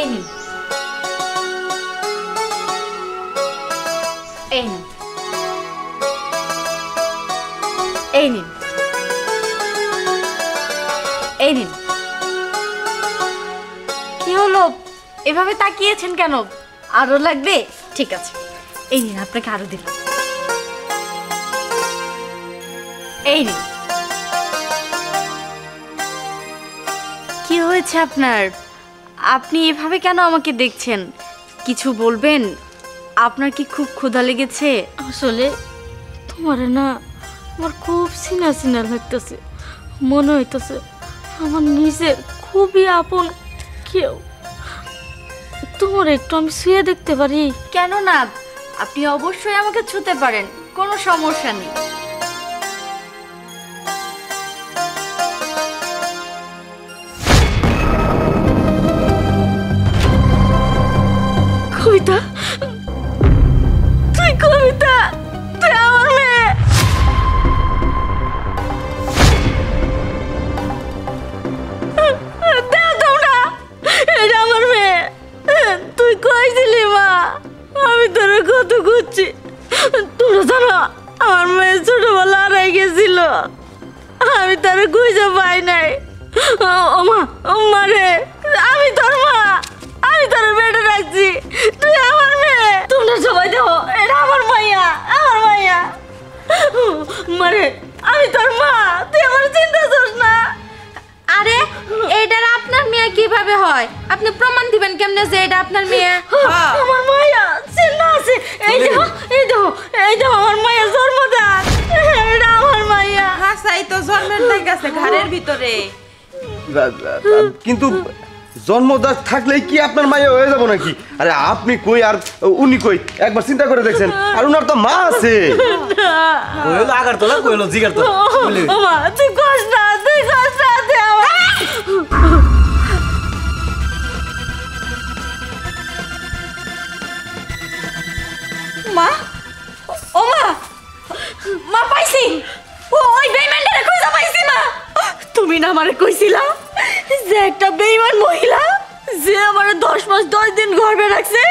এই নিন, এই নিন, এই নিন, এই নিন। কি হলো, এভাবে তাকিয়েছেন কেন? আরো লাগবে? ঠিক আছে, এই নিন, আপনাকে আরো দিলাম। এই নিন। কি হয়েছে আপনার? আপনি এভাবে কেন আমাকে দেখছেন? কিছু বলবেন? আপনার কি খুব ক্ষুধা লেগেছে? আসলে তোমার না আমার খুব সিনা সিনা লাগতেছে, মনে হইতেছে আমার নিজের খুবই আপন কেউ। তোমার একটু আমি শুয়ে দেখতে পারি? কেন না, আপনি অবশ্যই আমাকে ছুতে পারেন, কোনো সমস্যা নেই। কবিতা, তুই কবিতা, তুই আমার মেয়ে। তোমরা, এটা আমার মেয়ে। তুই কইছিলি মা, আমি তোর কত খুঁজছি। তোমরা জানো আমার মেয়ে ছোটবেলা হারাই গেছিল, আমি তার খুঁজে পাই নাই। ও মা, ও মা রে, আমি তোর মা, আমি তোর বেটা রাখছি, তুই আমার মেয়ে। তোমরা সবাই দেখো, এটা আমার মাইয়া, আমার মাইয়া। মারে, আমি তোর মা, তুই আমার চিন্তা করিস না। আরে এইটার আপনার মেয়ে কিভাবে হয়? আপনি প্রমাণ দিবেন কেমনে যে এটা আপনার মেয়ে? আমার মাইয়া চিন্তা আছে। এই দেখো, এই দেখো, এই দেখো আমার মাইয়া জন্মদান, এটা আমার মাইয়া। হাসাই তো জন্মের দাগ আছে ঘরের ভিতরে। কিন্তু জন্মদাগ থাকলেই কি আপনার মায়ে হয়ে যাবো নাকি? আরে আপনি কই আর উনি কই, একবার চিন্তা করে দেখছেন? আর উনার তো মা আছে। কইলো আগার তোলা, কইলো জিগার তোলা। মা তুই কষ্ট না, তুই কষ্ট না, তুই আমার মা, ও মা, মা পাইছি, ওই বেঈমানটারে কইছা পাইছি মা। তুমি না আমারে কইছিলা যে একটা বেঈমান মহিলা যে আমার 10 মাস 10 দিন গর্ভে রাখছে,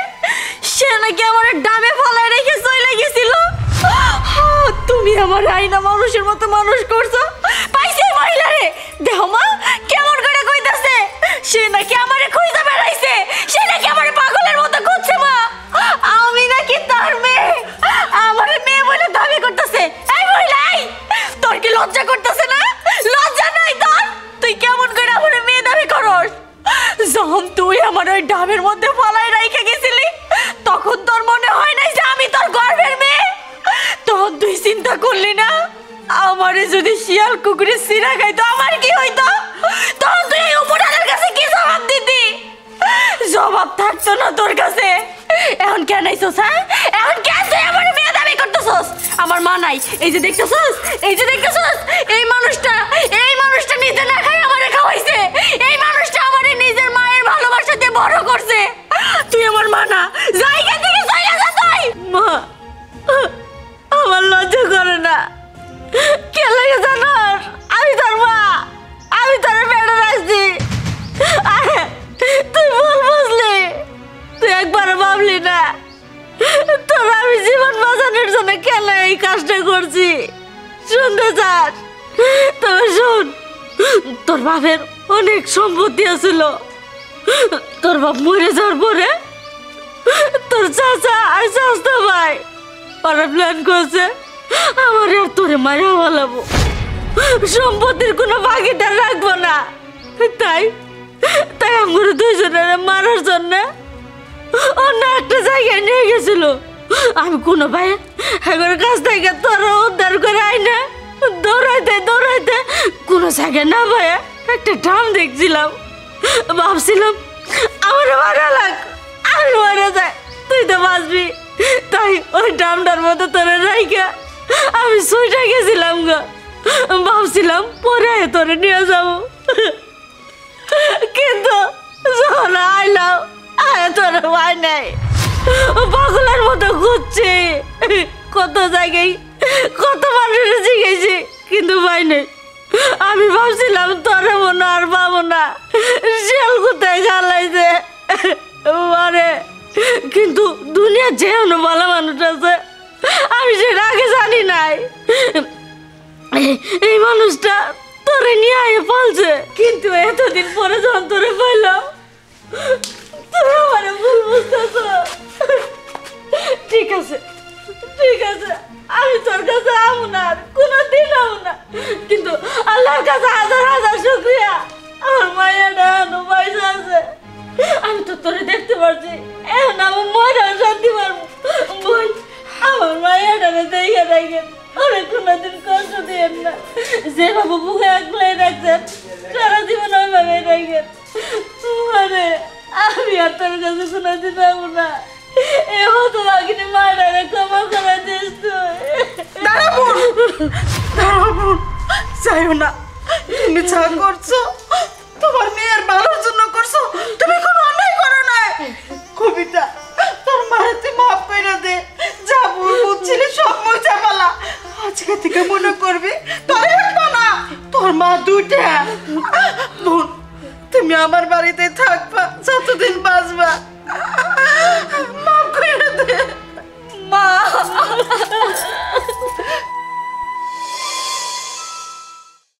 সে নাকি আমার ডামে ফলায় রেখে চলে গেছিল। তুমি আমার আইনা মানুষের মতো মানুষ করছো। পাইছে মহিলারে, দেখো মা কেমন করে কইতাছে, সে নাকি আমারে খুঁজে বেড়াইছে, সে নাকি আমারে পাগলের মতো খুঁজছে। মা আমি নাকি তার মেয়ে, আমার মেয়ে বলে দাবি করতেছে। এই মহিলা, তোর কি লজ্জা করতেছে না? লজ্জা নাই তোর? তুই কেমন করে আমার মেয়ে দাবি করস? যখন তুই আমার ওই ডাবের মধ্যে ফলাই রাইখে গেছিলি, তখন তোর মনে হয় নাই যে আমি তোর গর্ভের মেয়ে? তখন তুই চিন্তা করলি না আমারে যদি শিয়াল কুকুরে সিরা খাইতো আমার কি হইতো? তখন তুই এই উপরালার কাছে কি জবাব দিতি? জবাব থাকতো না তোর কাছে। এখন কেন আইছস? হ্যাঁ, এখন কেন তুই আমার মেয়ে দাবি করতেছস? আমার মা নাই, এই যে দেখতেছস, এই যে দেখতেছস, এই মানুষটা নিজে না খাই আমারে খাওয়াইছে। এই মানুষটা আমারে নিজের মায়ের ভালোবাসা দিয়ে বড় করছে। তুই আমার মা না, জায়গা থেকে চলে যা তুই। মা, আমার লজ্জা করে না। কে লাগে জানার? আমি তোর মা, আমি তোর বেড়া রাখছি। তুই ভুল বুঝলি, তুই একবার ভাবলি না তোর আমি জীবন বাঁচানোর জন্য কেন এই কাজটা করছি। শুনতে চাস? তবে শোন, তোর বাপের অনেক সম্পত্তি আছিল। তোর বাপ মরে যাওয়ার পরে তোর চাচা আর চাচা ভাই ওরা প্ল্যান করছে আমার আর তোরে মারা ফেলাবো, সম্পত্তির কোনো ভাগিদার রাখবো না। তাই তাই আমার দুইজনের মারার জন্য অন্য একটা জায়গায় নিয়ে গেছিল। আমি কোনো ভাই এগার কাছ থেকে তোর উদ্ধার করে আইনা দৌড়াইতে দৌড়াইতে কোনো জায়গায় না ভাই একটা ড্রাম দেখছিলাম, ভাবছিলাম আমার মারা লাগ, আমি মারা যায়, তুই তো বাঁচবি। তাই ওই ড্রামটার মতো তোরে রাইখা আমি শুইটা গেছিলাম গো, ভাবছিলাম পরে তোরে নিয়ে যাবো। কিন্তু যখন আইলাম তোর ভাই নাই, পাগলের মতো ঘুরছে। কত জায়গায় কত মানুষের জিজ্ঞেসি, কিন্তু ভাই নেই। আমি ভাবছিলাম তোরে মনে আর পাবো না, শিয়াল কোথায় জ্বালাইছে। আরে কিন্তু দুনিয়া যে ভালো মানুষ আছে আমি সেটা আগে জানি নাই। এই মানুষটা তোরে নিয়ে আয়ে ফলছে, কিন্তু এতদিন পরে যখন তোরে পাইলাম তোরা আমার ভুল বুঝতেছ। ঠিক আছে ঠিক আছে, আমি তোর কাছে আমু না, আর কোনোদিন আমু না, কিন্তু আল্লাহর কাছে হাজার হাজার শুকরিয়া আমার মায়েরা এখনো পয়সা আছে। আমি তো তোরে দেখতে পারছি, এখন আমার ময়রা শান্তি পারবো। বই আমার মায়েরারে দেখে রাখেন, অনেক কোনোদিন কষ্ট দিয়েন না। যেভাবে বুকে আগলাই রাখছেন সারা জীবন ওইভাবে রাখেন। আরে আমি আর তোর কাছে কোনোদিন আমু না, এ হতো বাকিনি মায়েরারে ক্ষমা করে দিস তুই। দাঁড়াবো যাইও না, তুমি যা করছো তোমার মেয়ের ভালোর জন্য করছো, তুমি কোনো অন্যায় করো না। কবিতা তোর মারে তুই মাফ করে দে, যা ভুল বুঝছিলি সব মুছে ফেলা। আজকে থেকে মনে করবি তোর একটা না তোর মা দুইটা। বোন তুমি আমার বাড়িতে থাকবা, যতদিন বাঁচবা।